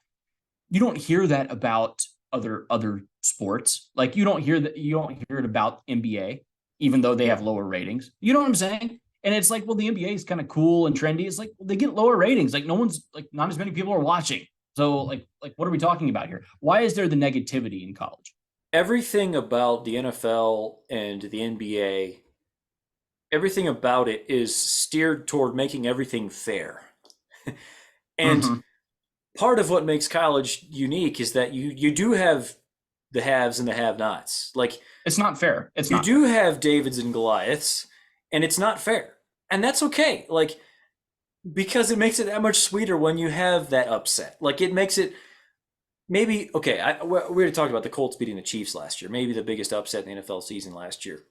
You don't hear that about other sports. Like you don't hear it about NBA, even though they Yeah. have lower ratings. You know what I'm saying? And it's like, well, the NBA is kind of cool and trendy. It's like well, they get lower ratings. Like no one's like not as many people are watching. So like what are we talking about here? Why is there the negativity in college? Everything about the NFL and the NBA, everything about it is steered toward making everything fair. And Mm-hmm. part of what makes college unique is that you do have the haves and the have-nots. Like It's not fair. It's you not do fair. have Davids and Goliaths, and it's not fair. And that's okay. Like because it makes it that much sweeter when you have that upset. Like it makes it maybe okay. We already talked about the Colts beating the Chiefs last year. Maybe the biggest upset in the NFL season last year.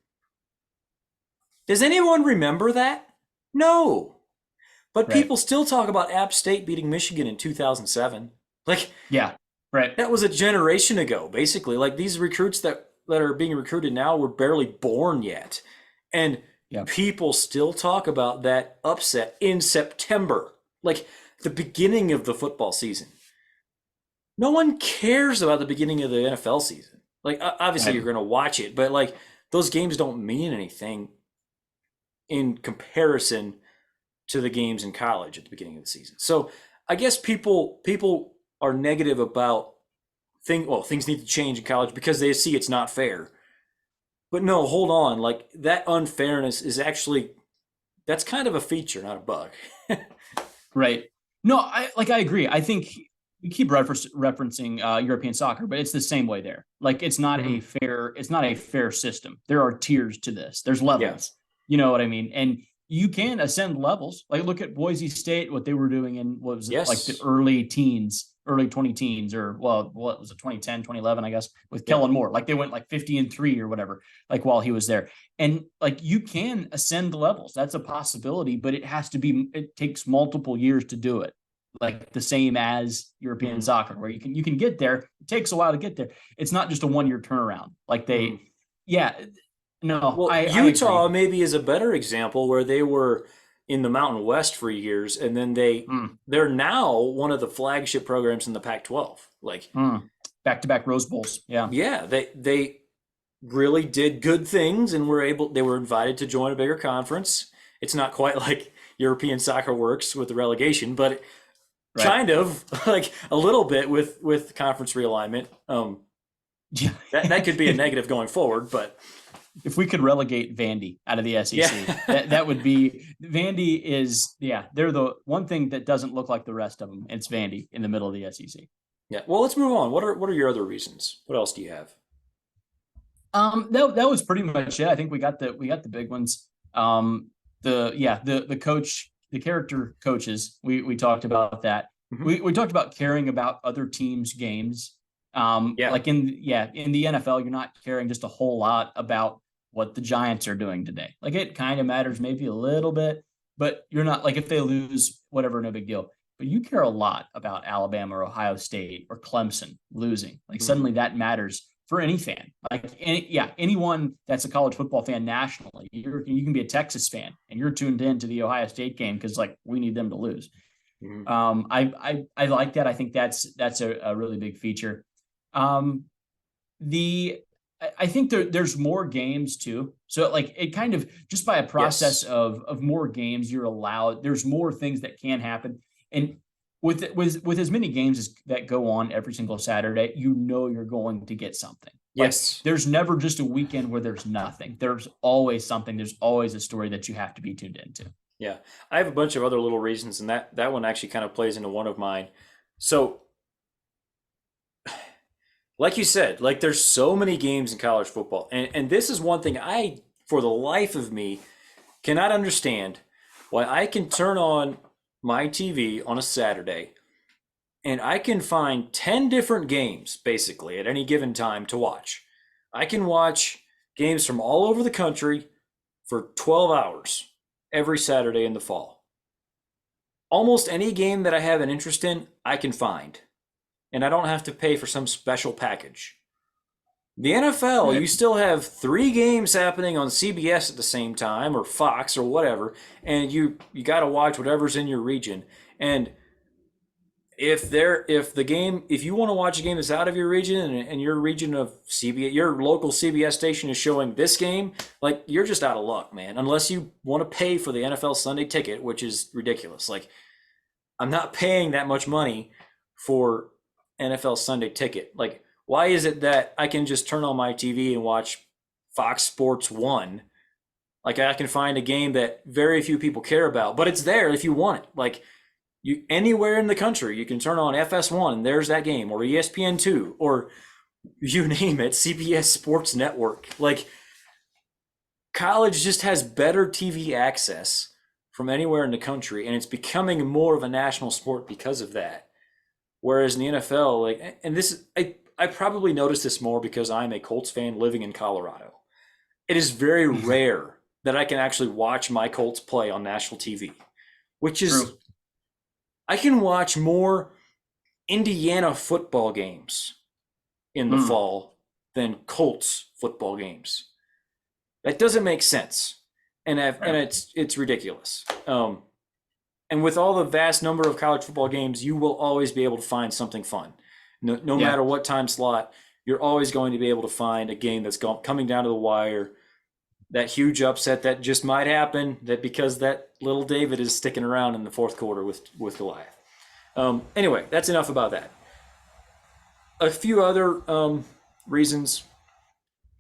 Does anyone remember that? No. But Right. people still talk about App State beating Michigan in 2007. Like Yeah. Right. that was a generation ago, basically. Like these recruits that are being recruited now were barely born yet. And Yeah. people still talk about that upset in September, like the beginning of the football season. No one cares about the beginning of the NFL season. Like obviously you're Right. going to watch it, but like those games don't mean anything in comparison to the games in college at the beginning of the season. So I guess people are negative about things need to change in college because they see it's not fair. But no, hold on. Like that unfairness is actually that's kind of a feature, not a bug. Right. No, I agree. I think we keep referencing European soccer, but it's the same way there. Like Mhm. it's not a fair system. There are tiers to this. There's Yeah. levels. You know what I mean? And you can ascend levels. Like look at Boise State, what they were doing in what was it like the Yes. early teens, early 20 teens, or well, what was it, 2010, 2011, I guess, with Yeah. Kellen Moore. Like they went like 50-3 or whatever, like while he was there. And like you can ascend the levels. That's a possibility, but it takes multiple years to do it. Like the same as European Hmm. soccer, where you can get there. It takes a while to get there. It's not just a 1 year turnaround. Like Hmm. yeah, no, Well, I Utah agree. maybe is a better example where they were. in the Mountain West for years, and then Mm, they're now one of the flagship programs in the Pac-12. Like, mm. Back-to-back Rose Bowls. Yeah. yeah, they really did good things and they were invited to join a bigger conference. It's not quite like European soccer works with the relegation, but Right. kind of like a little bit with conference realignment. Yeah. That could be a negative going forward, but If we could relegate Vandy out of the yeah. SEC, that would be Vandy is yeah, they're the one thing that doesn't look like the rest of them. It's Vandy in the middle of the SEC. Yeah. Well, let's move on. What are your other reasons? What else do you have? That was pretty much it. I think we got the big ones. The coach, the character coaches. We talked about that. Hmm. We talked about caring about other teams' games. Yeah. Like in the NFL, you're not caring just a whole lot about what the Giants are doing today. Like it kind of matters maybe a little bit, but you're not like if they lose, whatever, no big deal. But you care a lot about Alabama or Ohio State or Clemson losing. Like Hmm. suddenly that matters for any fan. Anyone that's a college football fan nationally. You can be a Texas fan and you're tuned in to the Ohio State game because like we need them to lose. Hmm. I like that. I think that's a really big feature. Um, the I think there's more games too. So like it kind of just by a process Yes. of more games you're allowed. There's more things that can happen, and with as many games as that go on every single Saturday, you know you're going to get something. Like Yes. there's never just a weekend where there's nothing. There's always something. There's always a story that you have to be tuned into. Yeah. I have a bunch of other little reasons, and that one actually kind of plays into one of mine. So, like you said, like there's so many games in college football, and this is one thing for the life of me, cannot understand why I can turn on my TV on a Saturday and I can find 10 different games basically at any given time to watch. I can watch games from all over the country for 12 hours every Saturday in the fall. Almost any game that I have an interest in, I can find, and I don't have to pay for some special package. The NFL, you Right. still have three games happening on CBS at the same time, or Fox, or whatever, and you got to watch whatever's in your region. And if you want to watch a game that's out of your region, and your region of CBS, your local CBS station is showing this game, like you're just out of luck, man. Unless you want to pay for the NFL Sunday ticket, which is ridiculous. Like I'm not paying that much money for NFL Sunday ticket. Like, why is it that I can just turn on my TV and watch Fox Sports 1? Like, I can find a game that very few people care about, but it's there if you want it. Like, you anywhere in the country, you can turn on FS1, and there's that game, or ESPN2, or you name it, CBS Sports Network. Like, college just has better TV access from anywhere in the country, and it's becoming more of a national sport because of that. Whereas in the NFL, like, and this, I probably noticed this more because I'm a Colts fan living in Colorado. It is very rare that I can actually watch my Colts play on national TV, which is, True. I can watch more Indiana football games in the Mm, fall than Colts football games. That doesn't make sense, and right. it's ridiculous. And with all the vast number of college football games, you will always be able to find something fun. No Yeah. matter what time slot, you're always going to be able to find a game that's coming down to the wire, that huge upset that just might happen, that because that little David is sticking around in the fourth quarter with Goliath. Anyway, that's enough about that. A few other reasons.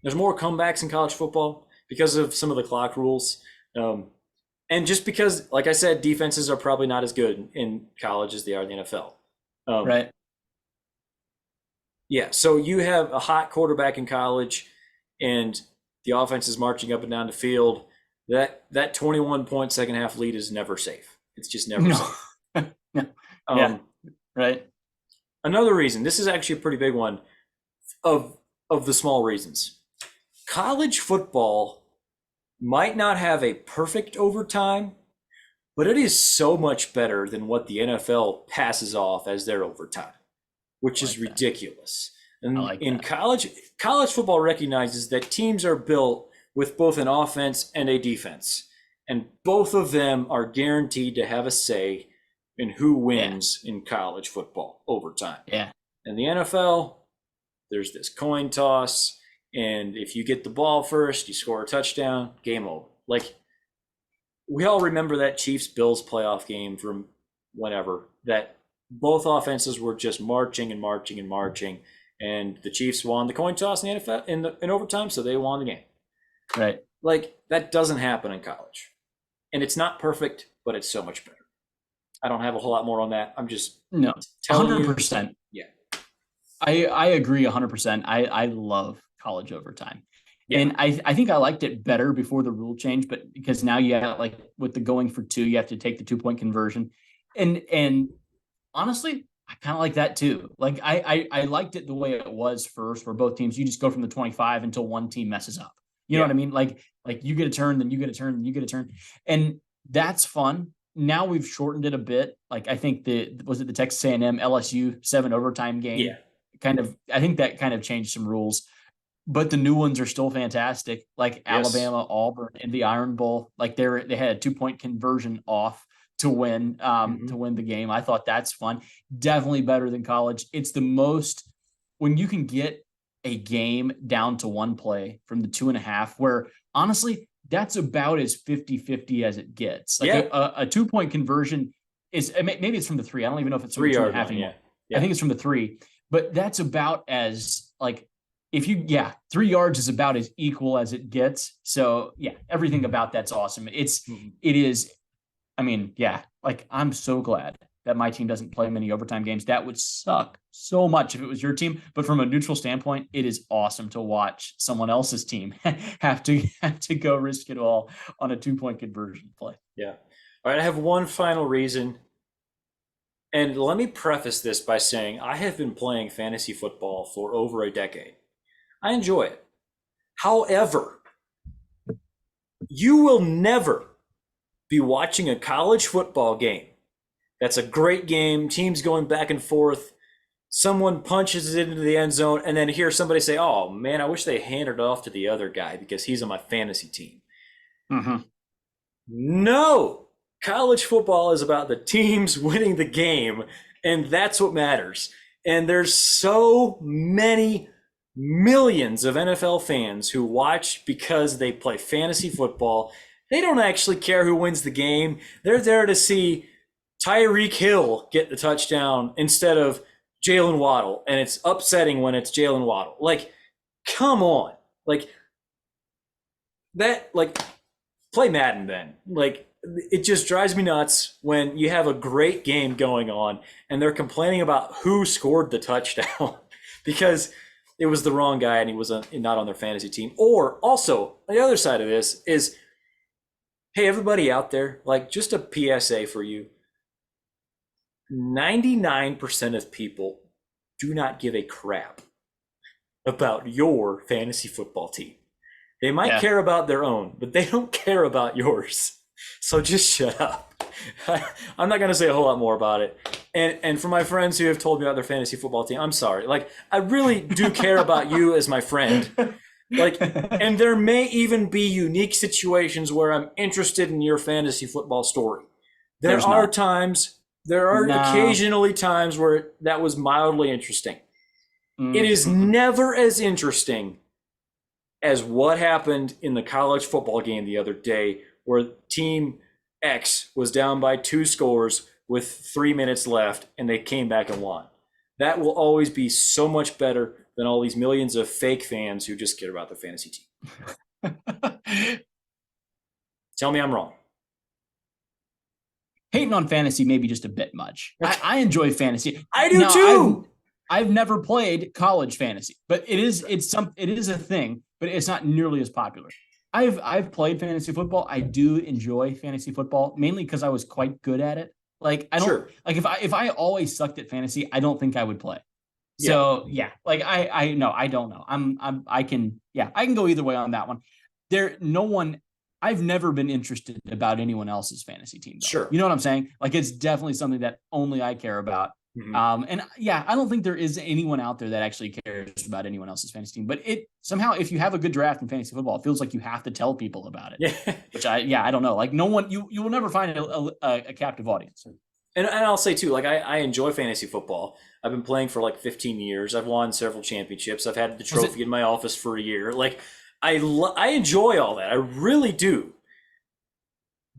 There's more comebacks in college football because of some of the clock rules. Um, and just because, like I said, defenses are probably not as good in college as they are in the NFL. Um, Right. yeah, so you have a hot quarterback in college, and the offense is marching up and down the field. That 21-point second half lead is never safe. It's just never No. safe. No. Yeah. Um, Right. Another reason, this is actually a pretty big one of the small reasons. College football might not have a perfect overtime, but it is so much better than what the NFL passes off as their overtime, which I is like that. ridiculous. I And like in that. college football recognizes that teams are built with both an offense and a defense. and both of them are guaranteed to have a say in who Yeah. wins in college football over time. Yeah. In the NFL, there's this coin toss, and if you get the ball first, you score a touchdown, game over. Like, we all remember that Chiefs Bills playoff game from whenever, that both offenses were just marching and marching and marching, and the Chiefs won the coin toss in the NFL in overtime, so they won the game. Right. Like, that doesn't happen in college, and it's not perfect, but it's so much better. I don't have a whole lot more on that. I'm just No, telling you. 100%. Yeah. I agree 100%. I love college overtime. Yeah. And I think I liked it better before the rule change, but because now you have, like, with the going for two, you have to take the 2-point conversion. And honestly, I kind of like that too. Like, I liked it the way it was first, where both teams, you just go from the 25 until one team messes up. You know Yeah. what I mean? Like you get a turn, then you get a turn, then you get a turn. And that's fun. Now we've shortened it a bit. Like, I think was it the Texas A&M LSU 7 overtime game? Yeah. I think that kind of changed some rules, but the new ones are still fantastic. Like Yes. Alabama, Auburn, and the Iron Bowl. Like, they had a 2-point conversion off to win the game. I thought that's fun. Definitely better than college. It's the most, when you can get a game down to one play from the 2.5, where honestly, that's about as 50-50 as it gets. Like, Yeah. a 2-point conversion is, maybe it's from the 3. I don't even know if it's from the 3-yard 2.5 line. anymore. Yeah. I think it's from the 3, but that's about as, like, 3 yards is about as equal as it gets. So yeah, everything about that's awesome. It is, I mean, yeah, like, I'm so glad that my team doesn't play many overtime games. That would suck so much if it was your team. But from a neutral standpoint, it is awesome to watch someone else's team have to go risk it all on a 2-point conversion play. Yeah. All right. I have one final reason. And let me preface this by saying I have been playing fantasy football for over a decade. I enjoy it. However, you will never be watching a college football game that's a great game, teams going back and forth, someone punches it into the end zone, and then hear somebody say, "Oh man, I wish they handed it off to the other guy because he's on my fantasy team." Mm-hmm. No, college football is about the teams winning the game, and that's what matters. And there's so many millions of NFL fans who watch because they play fantasy football. They don't actually care who wins the game. They're there to see Tyreek Hill get the touchdown instead of Jalen Waddle, and it's upsetting when it's Jalen Waddle. Like, come on. Like, that, like, play Madden then. Like, it just drives me nuts when you have a great game going on and they're complaining about who scored the touchdown because it was the wrong guy and he was not on their fantasy team. Or also, the other side of this is, hey, everybody out there, like, just a PSA for you. 99% of people do not give a crap about your fantasy football team. They might care about their own, but they don't care about yours. So just shut up. I'm not going to say a whole lot more about it. And for my friends who have told me about their fantasy football team, I'm sorry. Like, I really do care about you as my friend. Like, and there may even be unique situations where I'm interested in your fantasy football story. There are occasionally times where that was mildly interesting. It is never as interesting as what happened in the college football game the other day, where team X was down by 2 scores with 3 minutes left and they came back and won. That will always be so much better than all these millions of fake fans who just care about their fantasy team. Tell me I'm wrong. Hating on fantasy may be just a bit much. I enjoy fantasy. I do too. I've never played college fantasy, but it is a thing, but it's not nearly as popular. I've played fantasy football. I do enjoy fantasy football, mainly because I was quite good at it. Like, I don't like, if I always sucked at fantasy, I don't think I would play. So yeah, like, I don't know. I can go either way on that one. I've never been interested about anyone else's fantasy team, though. Sure. You know what I'm saying? Like, it's definitely something that only I care about. Mhm. And yeah, I don't think there is anyone out there that actually cares about anyone else's fantasy team. But it somehow, if you have a good draft in fantasy football, it feels like you have to tell people about it. Yeah. Which I don't know. Like no one, you will never find a captive audience. And I'll say too, like I enjoy fantasy football. I've been playing for like 15 years. I've won several championships. I've had the Was it trophy in my office for a year. Like I enjoy all that. I really do.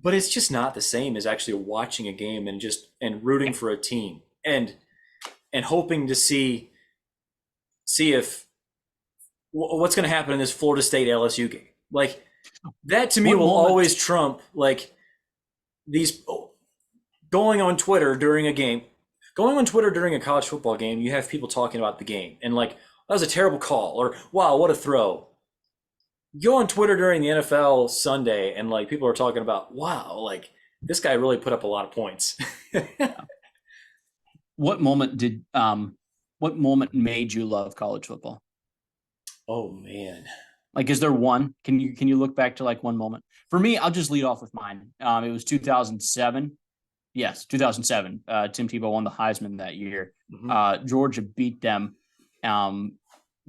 But it's just not the same as actually watching a game and rooting for a team and hoping to see if what's going to happen in this Florida State LSU game. Like that to me what will moment? always trump like these going on Twitter during a game. Going on Twitter during a college football game, you have people talking about the game and like that was a terrible call or wow, what a throw. Go on Twitter during the NFL Sunday and like people are talking about wow, like this guy really put up a lot of points. What moment did what moment made you love college football? Oh man. Like, is there one? Can you look back to like one moment? For me, I'll just lead off with mine. It was 2007. Yes, 2007. Tim Tebow won the Heisman that year. Mm-hmm. Georgia beat them. Um,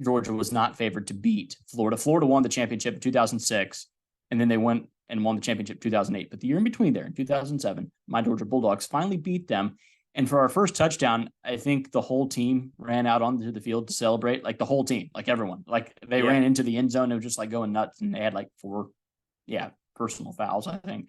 Georgia was not favored to beat Florida. Florida won the championship in 2006, and then they went and won the championship in 2008. But the year in between there, in 2007, my Georgia Bulldogs finally beat them. And for our first touchdown, I think the whole team ran out onto the field to celebrate. Like the whole team, like everyone, like they Yeah. ran into the end zone. It was just like going nuts, and they had like four, yeah, personal fouls, I think.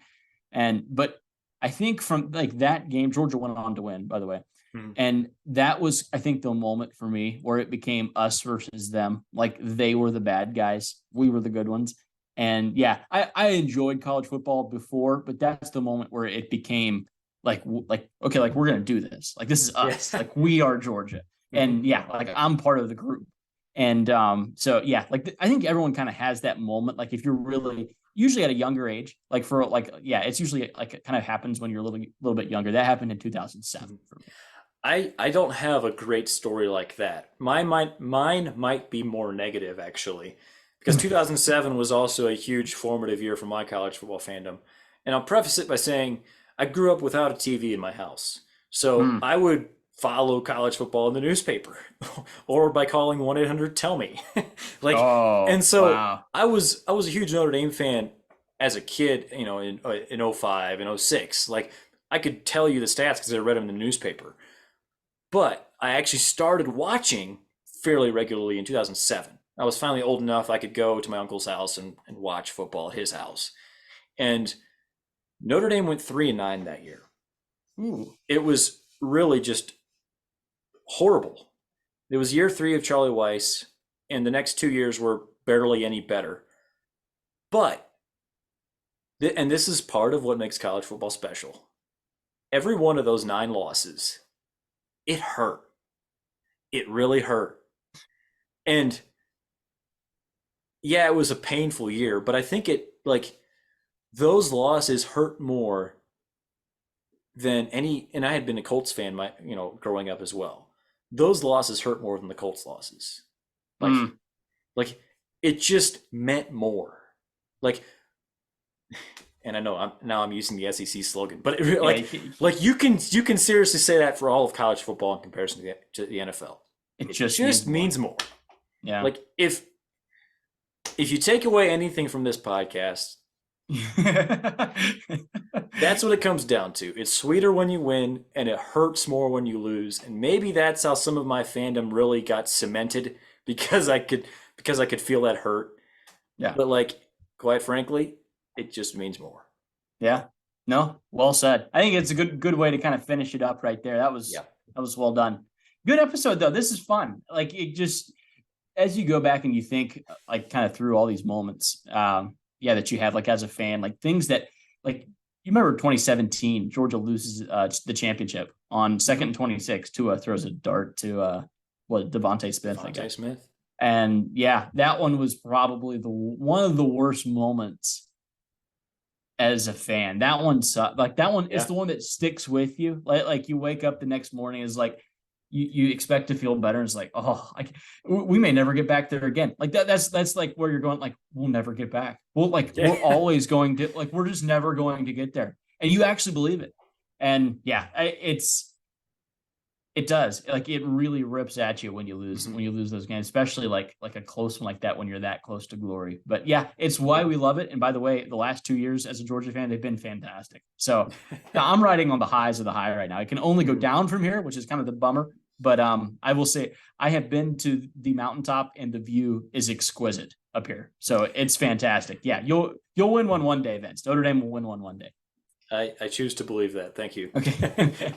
But I think from like that game, Georgia went on to win, by the way. Mm-hmm. And that was, I think, the moment for me where it became us versus them. Like they were the bad guys, we were the good ones. And yeah, I enjoyed college football before, but that's the moment where it became like okay, like we're gonna do this. Like this is us. Yeah. Like we are Georgia. Mm-hmm. And yeah, like I'm part of the group. And so yeah, like I think everyone kind of has that moment. Like if you're really usually at a younger age, like for like yeah, it's usually like it kind of happens when you're a little bit younger. That happened in 2007 for me. I don't have a great story like that. Mine might be more negative actually, because 2007 was also a huge formative year for my college football fandom. And I'll preface it by saying I grew up without a TV in my house, so Mm. I would follow college football in the newspaper or by calling 1-800-TELL-ME. Like, Oh and so wow. I was a huge Notre Dame fan as a kid, in 05 and 06. Like I could tell you the stats because I read them in the newspaper. But I actually started watching fairly regularly in 2007. I was finally old enough I could go to my uncle's house and watch football at his house. And Notre Dame went 3-9 that year. Ooh. It was really just horrible. It was year 3 of Charlie Weiss, and the next 2 years were barely any better. But, and this is part of what makes college football special. Every one of those 9 losses, it hurt. It really hurt. And yeah, it was a painful year, but I think it like those losses hurt more than any. And I had been a Colts fan, growing up as well. Those losses hurt more than the Colts losses. Like, Mm. like it just meant more. Like, and I know I'm using the SEC slogan, but Yeah, like you can seriously say that for all of college football in comparison to the NFL. it It just just more. means more. Yeah. Like if you take away anything from this podcast, that's what it comes down to. It's sweeter when you win and it hurts more when you lose. And maybe that's how some of my fandom really got cemented because I could feel that hurt. Yeah. But like quite frankly, it just means more. Yeah. No, well said. I think it's a good way to kind of finish it up right there. Yeah. That was well done. Good episode though. This is fun. Like it just as you go back and you think like kind of through all these moments, yeah, that you have like as a fan, like things that like you remember 2017, Georgia loses the championship on 2nd and 26. Tua throws a dart to Devontae Smith, I Devontae guess. Smith. And yeah, that one was probably one of the worst moments as a fan. That one sucked. Like that one is Yeah. the one that sticks with you. Like you wake up the next morning is like you expect to feel better. And it's like, oh, like we may never get back there again. Like that's like where you're going, like, we'll never get back. Yeah. We're always going to like we're just never going to get there. And you actually believe it. And yeah, It does. Like it really rips at you Mhm. when you lose those games, especially like a close one like that when you're that close to glory. But yeah, it's why we love it. And by the way, the last 2 years as a Georgia fan, they've been fantastic. So yeah, I'm riding on the highs of the high right now. It can only go Mhm. down from here, which is kind of the bummer. But I will say I have been to the mountaintop and the view is exquisite up here. So it's fantastic. Yeah, you'll win one day, Vince. Notre Dame will win one day. I choose to believe that. Thank you. Okay.